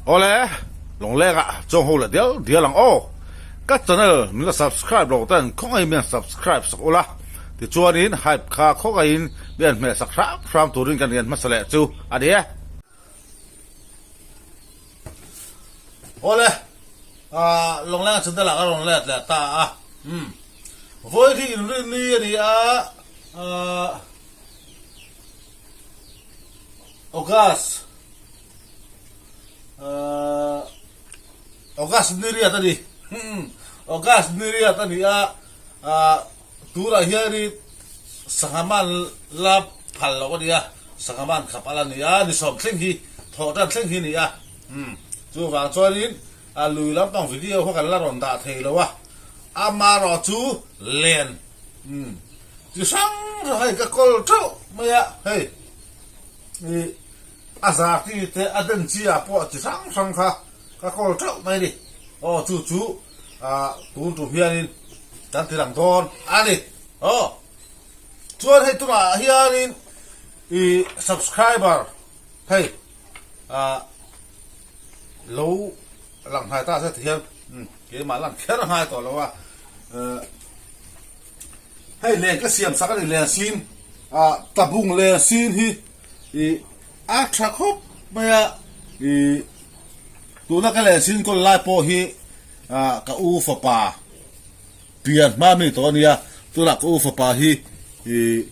Ole, long lega, John Hole, deal lang Got channel, mình subscribe rồi tên không ai mình subscribe sắc ola. Thì chua đến hype khá không ai biến mẹ sắc rap from tu rin cái mất sẹt chú, adi à. Ole, long lega chúng ta là long lega là ta với thì rin đi August sendiri ya tadi. August sendiri ya tadi tura hiari sangaman lap kalau dia sangaman kapalan ya di som tinggi thodan tinggi ni ya. Chú vàng cho đến lùi lắm trong video hoặc là ròn tạ thề đâu ama rõ chú liền. Chú sáng rồi cái cô chú mày hey. Asa thì thế aden chia po chỉ sang kha ka kol trâu mày đi chú tu hiền tan ti lang ton ani chuan hay tu ma hiền subscriber hey lâu lang hai ta sẽ thiền cái mà lang khét hai tổ lâu hay lên cái xiêm sắc cái lên xin tập bung lên xin hi chắc khóc mày tu na cái này xin con lai po hi cái u phật pa tiền mà mình to nia tu là cái u phật pa hi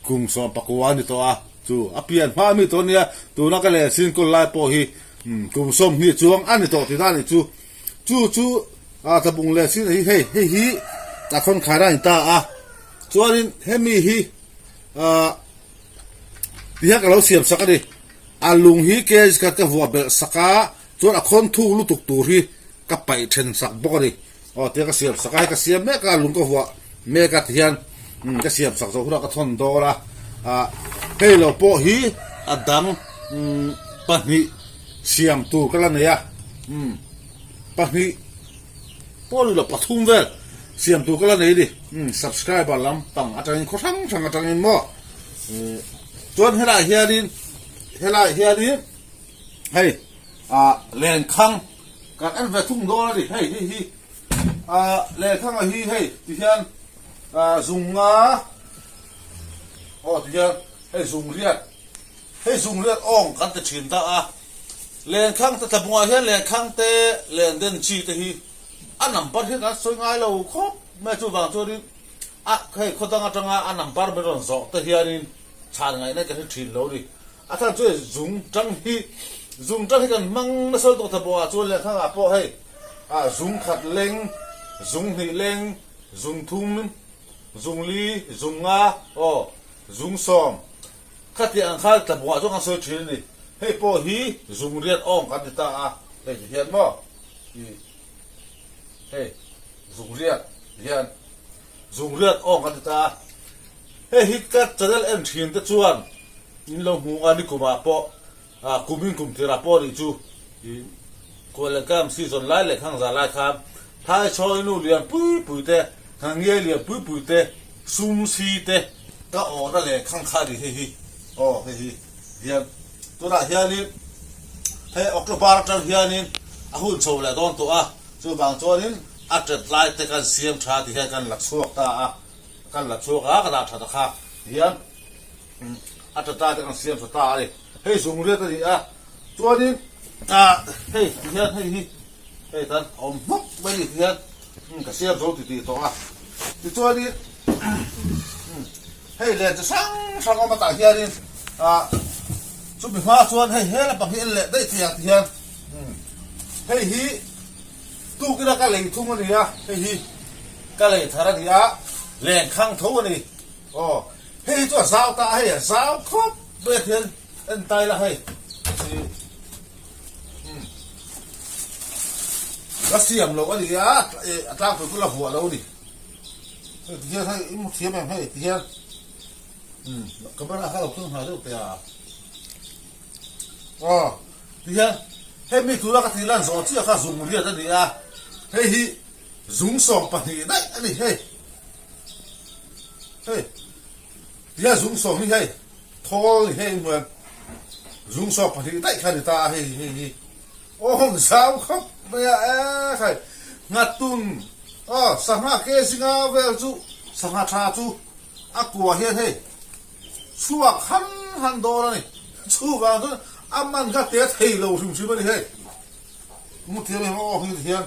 cùng so pakwan ni to chú tiền mà mình to nia tu na cái này xin con lai po hi cùng som hi chuang anh to thì ta này chú tập bung le xin hi ta con khai ra ta cho nên hết mi hi thì cái lâu xiêm sắc đi lùng hi cái vua bel saka cho con thu lu tuk tu hi ka pai then sak bo ni te ka siam sakai ka siam me ka lung ko wa me ka thian ka siam sak zo hura ka thon do la he lo po hi adang pa ni siam tu ka la ne ya pa ni po lu lo pathum vel siam tu ka la ne di subscriber lam tang atang ko thang atang mo chon hela hiarin hey lên khang các anh về thùng đô đi hey lên khang hi hey thì hiện dùng thì hiện hey dùng liệt ong cắt cái chín ta lên khang ta tập ngoài hiện lên khang te lên đến chi te hi anh nằm bắt hết cả soi ngay lâu khóc mẹ chú vàng cho đi hey khó tăng anh nằm bắt bên rồi rõ te hiện chán ngày nay cái chín lâu đi thằng chơi dùng trăng hi cần mang nó sôi tổ thập bộ cho lên thằng po hay dùng khát lên dùng hỉ lên dùng thum dùng ly dùng dùng sòm khát thì ăn khát thập bộ cho con sôi chín đi hay po hi dùng riết ong khát ta đây thì hiện mo hey dùng riết ong khát ta hey hít cắt cho nên em chín ta chuan in lo hu ani kuma po kumin kum tira po ri chu ko le kam season lai le khang za lai kham thai choi nu lian pui te khang ye lian pui te sum si te ka da le khang kha ri hi hian to da hian ni he october tan hian ni hun chho le don to chu bang chonin atret lai te kan siam tha ti he kan lak suak ta kan lak suak ka da tha ta kha hian ta kan siam so ta ai hey dùng riết đi cho đi hey hey tan om mốc bây giờ hiện cả siam số thì to thì cho đi hey lên cho sáng mà tại hiện đi chút bị hoa chuan hey là bằng hiện lệ đấy thì hiện hey hi tu cái cái lệnh thung này hey hi cái lệnh thara đi lệnh khang thấu này hey cho sao ta hey sao khóc bây giờ anh tay là hey cái xiêm lâu cái gì ta phải cứ là hùa lâu đi thì hiện hay một xiêm em hay thì hiện các bạn là không hỏi được thì hiện hey mình cứ là cái gì là rõ chứ là dùng một việc cái gì hey dùng sòng bật thì đấy anh này hey thì dùng sòng như hey thôi hey mà dùng sòng bật thì đấy khai ta hey โอ้สาวครับเมียใครงัดตุนสังหาเกสิงาเวลจูสังหาชาจูอักวัวเฮ็ดให้ชัวหันโดนนี่ชัวบางอามันก็เตะให้เราชิมๆนี่เฮ้ยมุดเทียนไม่มาออกนี่เทียน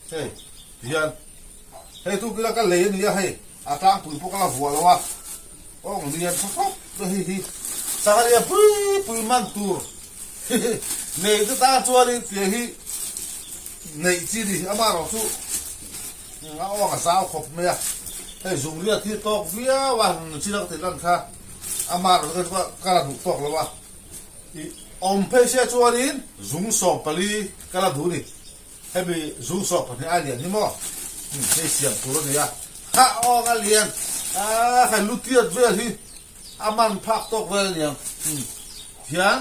เฮ้ยเทียนเฮ้ยทุกคนก็เลยนี่เฮ้ยอาตางปุ๋ยพวกเราหัวแล้ววะโอ้เรียนสักพักเฮ้ยสักเรียนปุ๋ยมันตัวเนี่ยก็ตาชัวนี่เดี๋ยวฮีเนี่ยจีดีอามาเราสู้เอาว่ากับสาวขบเมียเฮ้ยส่งเรียกที่ตอกเวียวันที่เราติดกันค่ะอามาเราก็ว่ากระดูกตอกแล้ววะอมเพเชียชัวนี่ส่งสอบไปลีกระดูนี่ให้ไปส่งสอบไปที่ไอเลียนนี่มั้งให้เสียงตัวนี้ถ้าออกกันเลียนใครรู้เทียดเวลที่อามันพักตอกเวลเนี่ยเทียน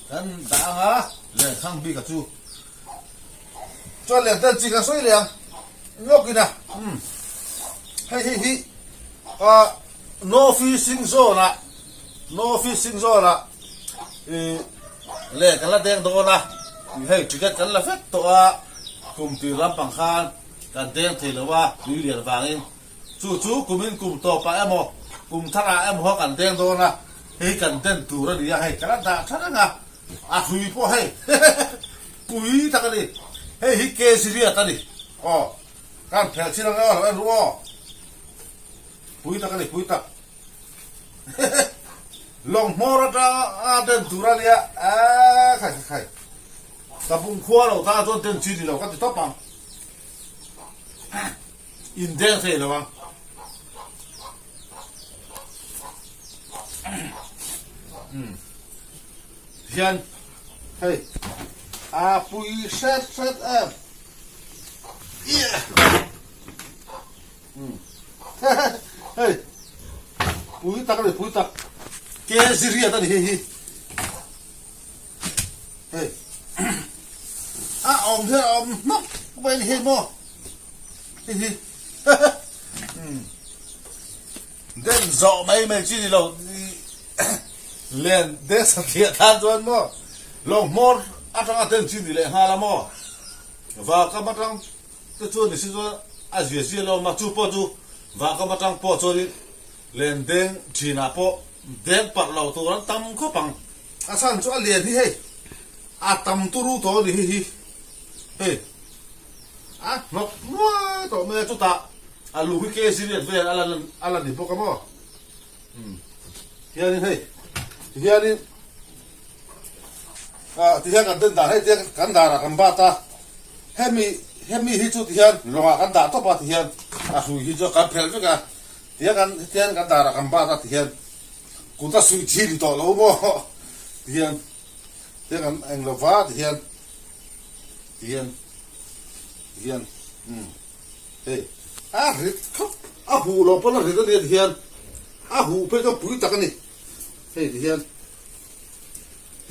กันด่างเลี้ยงข้างบีกับจูจวนเลี้ยงเต้นจีกันสวยเลี้ยงยกกินนะให้no fishing zone นะ no fishing zone นะเลี้ยงกันละแดงโดนนะให้จิกกันละเฟตตัวกลุ่มตีรับปังคานกันแดงเทลว่าดูเลี้ยงฟังเองจู่กลุ่มกลุ่มต่อไปมอกลุ่มทารามอกันแดงโดนนะให้กันเต้นตัวระดีให้กันด่าท่านนะคุยพวกให้ปุ๋ยตะกันดิให้ฮิเกสิเรียตะดิการแผลชิลังเรารู้ว่าปุ๋ยตะกันดิปุ๋ยตะลงมอระดาเดินตัวระดีใครตะบุงขั้วเราตาจนเดินชีดีเราก็ติดต่อปังอินเดียเสร็จแล้วมั้งเฮียนเฮ้ยปุ๋ยเซ็ตเฮ้ยปุ๋ยตักเลยปุ๋ยตักเกสิเรียตันเฮ้ยอมเถอะอมนักไปเห็นมั้งเฮ้ยเดินจ่อไม่จีนี่เราเล่นเด็กสักเดียทานจวนมั้งลงมอร์อาจารย์เดินจีนี่เลยหาละมั้งว่าก็มาตั้งตัวจวนนี่สิตัวอาเซียเรามาจูปอจูว่าก็มาตั้งปอจวนเล่นเด้งจีน่าปอเด้งปัดเราตัวนั้นตั้มก็ปังอาสันจวนเรียนที่เฮ้ยตั้มตัวรู้ตัวนี่เฮ้ยนกว้าตัวเมื่อจุดตาลูกเกสิเรียนเวลอะไรนี่พวกกันมั้งเฮียนี่เฮ้ยเฮียนี่ที่เฮียกันเดินด่าให้เฮียกันด่าละกันบ้าตาเฮมีฮิจุที่เฮียลงกันด่าตัวบ้าที่เฮียสุยฮิจุกันเพลก็กันที่เฮียกันด่าละกันบ้าตาที่เฮียกูจะสุยชีริโตแล้วมั้งที่เฮียกันเอ็งเลฟ้าที่เฮียเฮ้ยริดครับหูลงไปแล้วริดตัวเดียวที่เฮียหูเพื่อจะปุ๋ยตักนี่เฮ้ยที่เฮี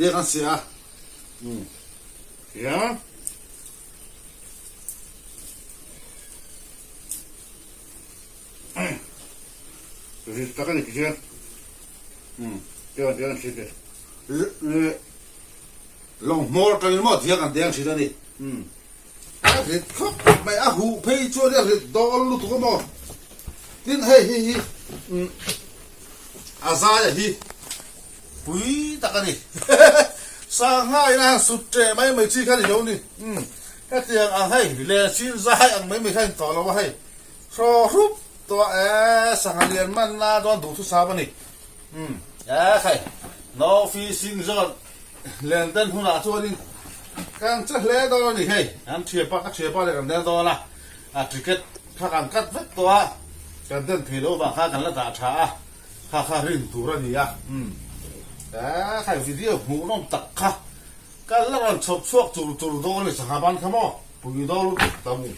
ยกันเสียเฮียริดตักนี่ที่เฮียเดี๋ยวสิเดี๋ยวลงมอร์กันนี่มั้งที่เฮียกันเดี๋ยวสิเดี๋ยวนี่ริดครับไม่หูเพื่อช่วยเดี๋ยวริดดอลลุตัวมั้งนี่เฮ้ยอาซาอย่าฮีปุ๋ยตะกันนี่สร้างง่ายนะสุดเจ๋ไม่ชี้กันอยู่นี่แค่เตียงให้เลี้ยชิ้นซ้ายไม่ใช่ต่อแล้วว่าให้โชว์รูปตัวสังเรียนมันน่าโดนดูทุกสาวนี่ใคร no fishing zone เล่นเต้นหุ่นอาชัวนี่การจะเล่นตัวนี่เฮ้ยเชียร์ป้าเลยกันเล่นตัวนะทริกเก็ตถ้าการกัดเวทตัวกันเต้นเพลโลบางข้ากันละตาช้าข้ารินตัวนี่ใครวิดีโอหูน้องตักค่ะกันละมันชอบชวกจูโดนเลยสหบ้านขโมยปุ๋ยโดนตะมู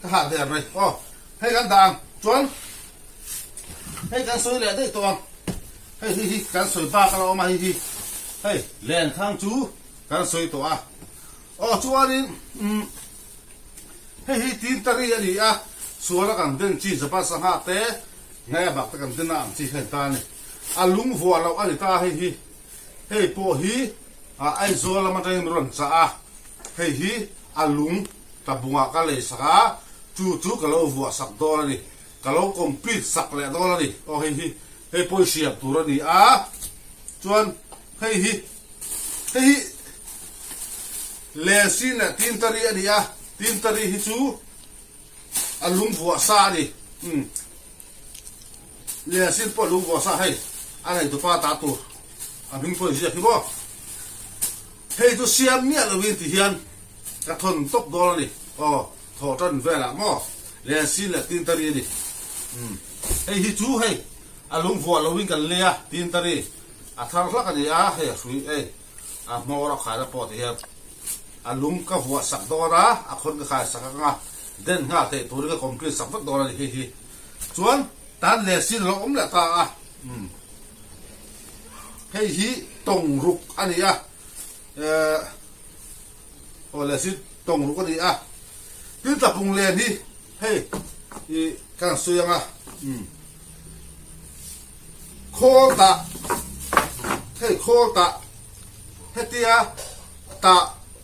ก็หาเดือดเลยให้กันดังจวนให้กันสวยเลยได้ตัวให้กันสวยบ้ากันเรามาให้เล่นข้างจูกันสวยตัวจวนนี่ให้ตีนตะรีนี่สวยแล้วกันเดินจีสปาสังหาเตะไงบักตะกันเดินน้ำจีเห็นตาเนี่ยลุงหัวเราอันนี้ตาให้ hey po hi ai zola ma teng ron sa a hey hi alung tabunga ka le saka chu ka lo vu sak do ni ka lo complete sak le do ni o hey po siap tu ro ni a chuan hey hi le sin na tin tari ani a tin tari hi chu alung vu sa ni le sin po lung vu sa hey anai tu pa ta tu abing po siap ki bo hey tu siam mi ala win ti hian ka thon top do ni tho tan vela mo le sin la tin tari ni hey hi chu hey alung vu lo win kan le a tin tari a thar la ka ni a hey sui a mo ra kha ra po ti hian alung ka vu sak do ra a khon ka kha sak nga den nga te tur ka complete sak do ra ni hi chuan tan le sin lo la ta a hey hi tong ruk ani a le sin tong ruk ani a tin ta pung le ni hey i kan suyanga khol ta hey khol ta hetia ta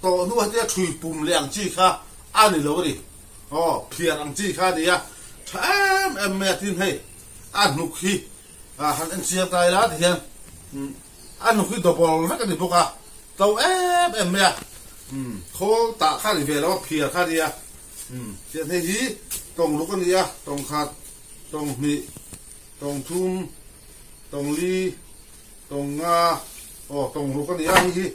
to nu hetia thui pum liang chi kha ani lo ri phian ang chi kha dia tham em me tin hey an nu khi han an sia tai la thian an nu khi do bol na ka ni boka to em me khol ta kha ni ve lo phia kha dia thian hey hi tong lu ka ni a tong khat tong mi tong thum tong li tong nga tong lu ka ni a hi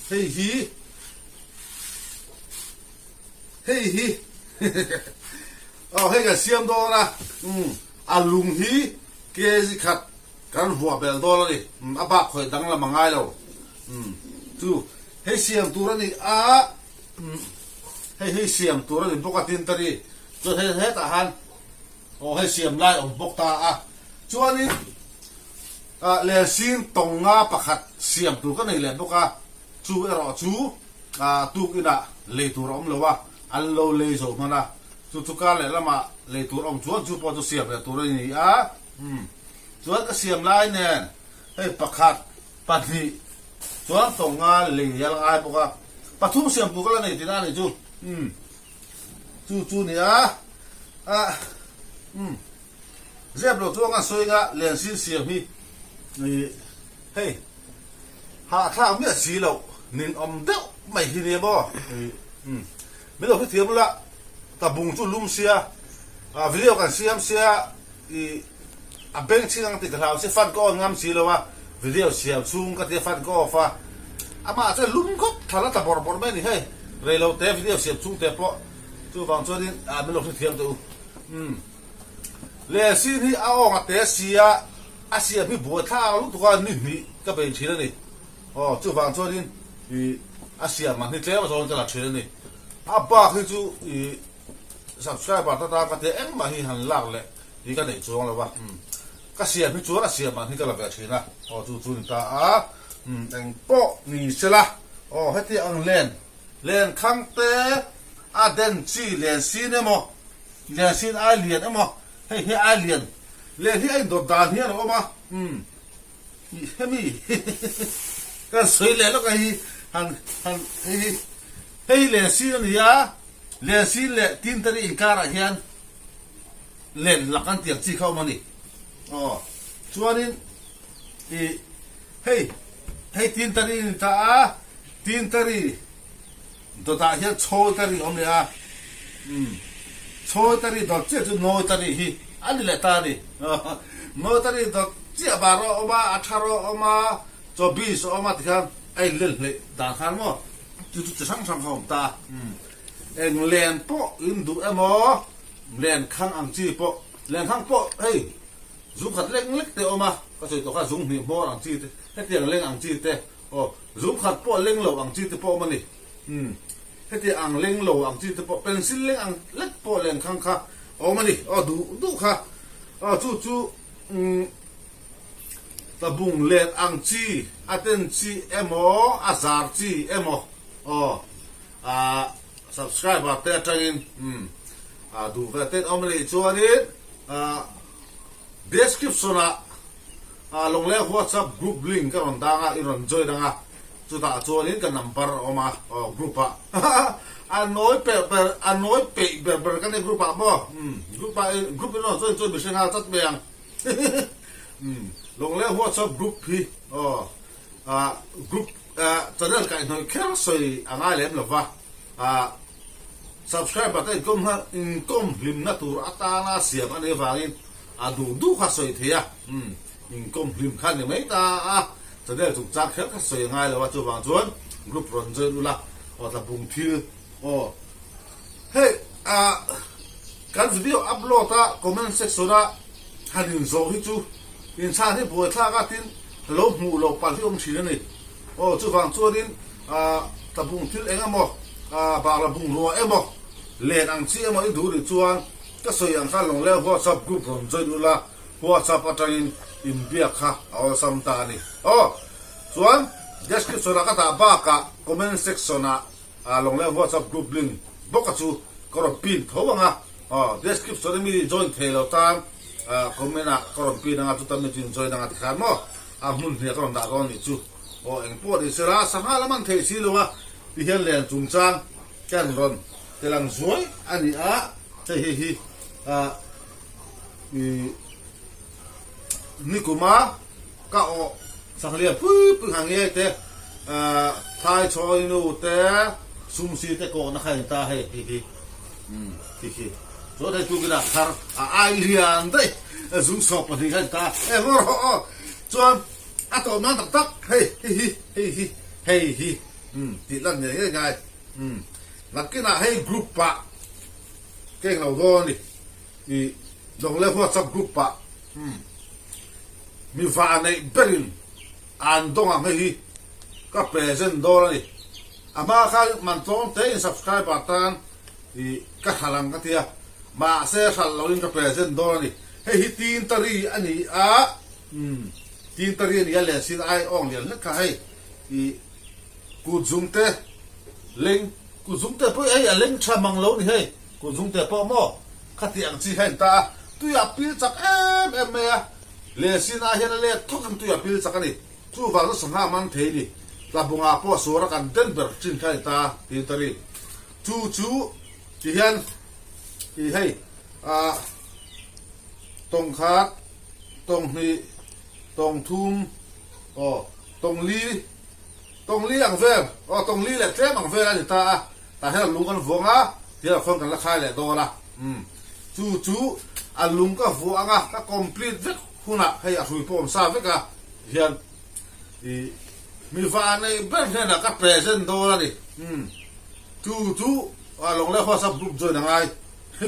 hey hi hey ka siam do na alung hi ke ji khat kan hua bel do ni aba khoi dang la mangai lo tu hey siam tu ra ni a hey siam tu ra ni boka tin tari cho he ta han hey siam lai om bok ta a chuani le sin tong nga pakhat siam tu ka nei le boka chu ero chu tu kina le tu rom lo wa an lo le zo mana tu ka le lama le tu rom chu po tu siam le tu ri ni a chuan ka siam lai nen hey pakhat pati chuan tong nga le yal ai boka pathum siam tu ka la nei tina ni chu ni a zeb lo tu nga soi nga len sin siam hi hey ha tha mi si lo nin om de mai hi ne bo me lo thiam la ta bung chu lum sia video kan siam sia a beng chingang ti ka se fan ko ngam si lo wa video siam chung ka te fan ko fa ama che lum ko thala ta bor me ni hey re lo te video siam chung te po chu wang chu din me lo thiam tu le si ni a o nga te sia asia bi bo tha lu to ka ni ka be chi la ni chu wang chu din asia ma ni tle ma so ta la chi la ni a ba khi chu subscribe ta ka te en ma hi han lak le ni ka nei chuang la wa ka sia bi chu asia ma ni ka la ba chi na chu ni ta a eng po ni sela heti ang len khang te a den chi len sin emo len sin alien emo hey alien len hi ai do dan hi no ma hemi ka soi le lo ka hi han hey len sin ni ya len sin le tin tari inkara hian len lakan tiak chi khau mani chuanin hey tin tari ta a tin tari do ta hian choi tari om le a choi tari do che chu noi tari hi ani le ta ni noi tari do che baro oma 18 oma 24 oma thian ai le dan khan mo chu sang khom ta eng len po du emo len khang ang chi po len khang po hey zu khat lek te oma ka choi to ka zung ni mo ang chi te he tiang leng ang chi te zu khat po leng lo ang chi te po mani he ti ang leng lo ang chi te po pencil leng ang lek po len khang kha mani du kha chu ta bung len ang chi aten chi emo azar chi emo subscribe te tangin du va te omri chuanin description ลงแล้ว WhatsApp group link ก็รันดางอีรันจอยดังจุดจวนนี้ก็ number ออกมาgroup อันน้อยเปอันน้อยเปแบบกันใน group บ่group น้อยจอยไม่ใช่หาจัดเบียงลงแล้ว WhatsApp group พี่group จะได้กันหน่อยแค่สวยง่ายเลยหรอวะsubscribe ไปได้ก้มลิมนัตัวอัตราเสียบอันนี้ฟังอินดูข้าสวยเทียก้มลิมขันยังไม่ตาจะได้ถูกจักแค่ข้าสวยง่ายเลยว่าจะวางจวนกรุ๊ปรอนเจอดูละว่าจะบุ้งทีเฮ้ยการวิดีโออัพโหลดคอมเมนต์เซ็กซ์นะฮันยินโซ่ที่จูอินชาที่ป่วยท่าก็ทิ้งลบหูลบปันที่อมชีนี่จะวางจวนนี้จะบุ้งทีเองมั้งบางระบุงรัวมั้งเล่นอังเสียมั้งดูดิจวนก็สวยอย่างข้าลงแล้วWhatsApp group รอนเจอดูละWhatsApp อัตราอินเบียค่ะเอาสัมตานี่ส่วน description ก็ตาบ้ากับ comment section ลงแล้ว WhatsApp group link บอกกับจูก็รบปีนเขาบ้างdescription มี join เทเลตาม comment ก็รบปีนทุกท่านมี join ที่ขาดมั้งมุ่งเนี่ยก็รบด่ากันนี่จูเอ็งปวดอิสระสังหารมันเทสิลวะที่เห็นเรียนจุงจังแก่นรอนแต่หลังสวยอันนี้ใช่นี่กูมาก็สังเลียปึ๊บหางเงี้ยแต่ทายชอยนู่แต่ซุ่มซีแต่ก่อนนะใครตาให้ที่ส่วนที่กูกินคาร์ไอเลียนได้ซุ่มสอบปฏิกันตาส่วนตอนนั้นตักเฮ้ติดลั่นอย่างไงหลังกินให้กรุ๊ปปะเก่งเราโดนนี่ลงเล่นพวกซับกรุ๊ปปะมีฟ้าในเบรินดงให้ก็เปรเซนโดนนี่มาค่ะมันต้องเตะ subscribe ปัตตันก็หลังก็เทียมาเสียขันเราอินก็เปรเซนโดนนี่ให้ตีนตรีอันนี้ตีนตรีนี่เลยสินไออ่องเนี่ยนึกให้กูจุงเตะเล็งกูจุงเตะเพื่อไอ้เล็งชามังโลนี่ให้กูจุงเตะพ่อหม้อขัดที่อังซีให้ตาตุยปีจากเอ็มเล่สินาเห็นเล่ทุกคนตุยปีจากนี่จู่ฟังแล้วสังหามันเทนี่ลาบุงอาพ่อสวรกันเดินเบิร์จินให้ตาตีนตรีจู่ที่เห็นที่ให้ตรงขาดตรงนี้ตรงทุ่มตรงลีอังเฟลตรงลีแหละเจ้าอังเฟลอะไรตาให้ลุงกันฟังที่เราคนกันละคายแหละโดนละจู่ลุงก็ฟังก็ complete เวกหุ่นให้สุยพมซาเวกเฮียนมีฟ้าในเบิ้ลเนี่ยนะก็เปรเซนโดนละนี่จู่ลงแล้วWhatsApp group จอยยังไง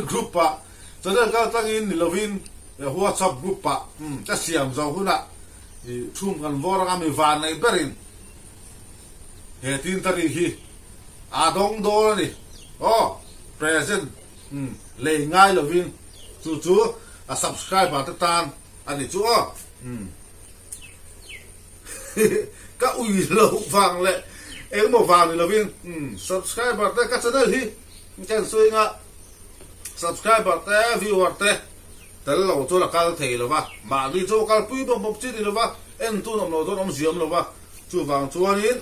กรุ๊ปปะจะได้ก็ตั้งอินนี่เราวินWhatsApp group ปะจะเสียงเจ้าหุ่นชุ่มกันวอร์กันมีฟ้าในเบิ้ลเฮตินตรีฮีดงโดนนี่present เลยง่ายเลยวินจู่subscribe มาตั้งอันนี้จู่ก็อุ้ยเราฟังเลยเอ็งมาฟังนี่เลยวินsubscribe มาแต่ก็จะได้ที่แค่สวยงะ subscribe มาแต่ view มาแต่เราจู่ละการเทเลยว่ามาดีจู่การปุ้ยบงบจีนี่เลยว่าเอ็นตู้น้ำเราตู้น้ำเสียมเลยว่าจู่ฟังจู่นี้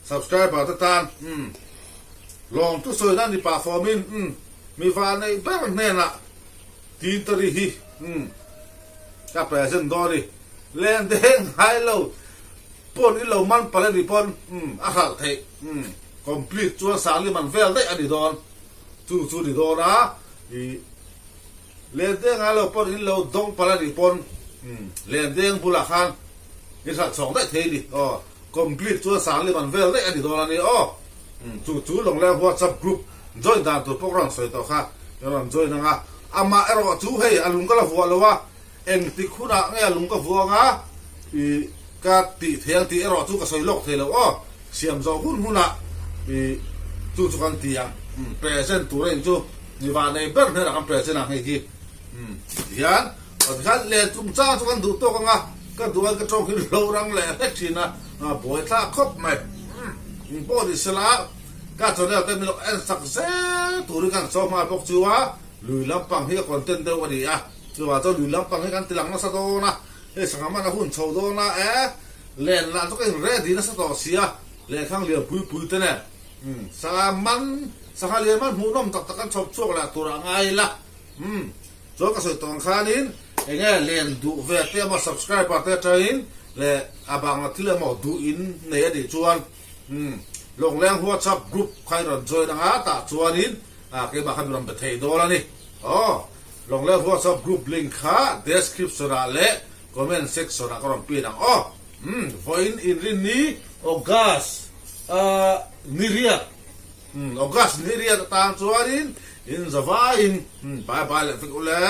subscribe มาตั้งลองทุกส่วนนั่นที่ป่าฟอร์มินมีฟ้าในแป้งแน่น่ะทีนตรีฮีก็แปลเส้นดอดิเล่นเด้งไฮโลปนอีโลมันปลาดิปนอาหารเทcomplete จวนสารลิมันเฟลได้อดีตอนจู่ดีโดนะเล่นเด้งไฮโลปนอีโลดงปลาดิปนเล่นเด้งบุลาคันนี่สัตว์สองได้เทดิcomplete จวนสารลิมันเฟลได้อดีตตอนนี้จู่ลงแล้ว WhatsApp group join ตามตัวพวกเราสวยต่อค่ะเราjoin นะมาเราจู่ให้ลุงก็ละหัวเลยว่าเอ็งติคุณะเนี่ยลุงก็หัวก็ติเทียงติเราจู่ก็สวยโลกเทแล้วเสียมจอหุ่นจู่กันเตียงเปรเซนตัวเองจู่นี่ว่าในเบิ้ลเนี่ยเราเปรเซนให้ทียันท่านเลี้ยจุ่มจ้าจู่กันดูโตกันก็ดูกันก็จ้องขึ้นโลรังแหล่เล็กทีนะบ่อยท่าครบไหมพอดีสละก็จะได้แต่มีเราเอ็นสักเซตัวด้วยกันสมาบอกชัวลุยลำปังให้กับคอนเทนต์เดียวกันดีชัวจะลุยลำปังให้กันตีหลังนักสะโตนะ สังมันหุ่นโชว์โดนะเล่นละทุกอย่างเรดีนะสตอเสียเล่นข้างเรือปุยๆตัวเนี่ยสังมันสังเรียนมันหูน้มตักกันชอบช่วงละตัวไงล่ะจนกระสุนตรงขานินเงี้ยเล่นดูเวทีมา subscribe ปัตเตอร์ใจอินเล่อาบังที่เล่นมาดูอินเนี่ยดิชวนลงแรงหัวชับกรุ๊ปใครรอนจอยนะฮะตาชวนอินเกี่ยวกับคำนำเบทโดแล้วนี่ลงแรงหัวชับกรุ๊ปลิงก์ค่ะ description เล่ comment section ก็รำปีนังvoin in rini ogas niriat ogas niriat tang chuanin in zavain bye bye le fik ule